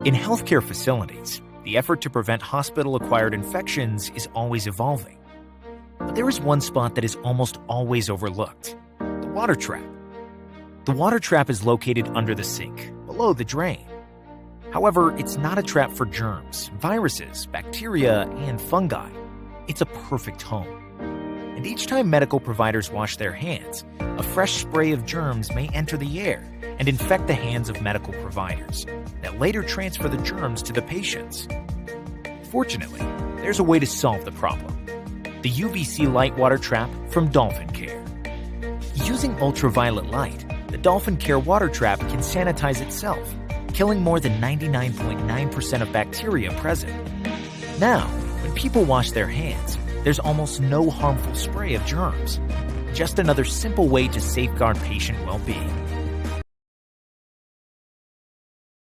In healthcare facilities, the effort to prevent hospital-acquired infections is always evolving. But there is one spot that is almost always overlooked: the water trap. The water trap is located under the sink, below the drain. However, it's not a trap for germs, viruses, bacteria, and fungi. It's a perfect home. And each time medical providers wash their hands, a fresh spray of germs may enter the air and infect the hands of medical providers that later transfer the germs to the patients. Fortunately, there's a way to solve the problem: the UVC light water trap from Dolphin Care. Using ultraviolet light, the Dolphin Care water trap can sanitize itself, killing more than 99.9% of bacteria present. Now, when people wash their hands, there's almost no harmful spray of germs. Just another simple way to safeguard patient well-being.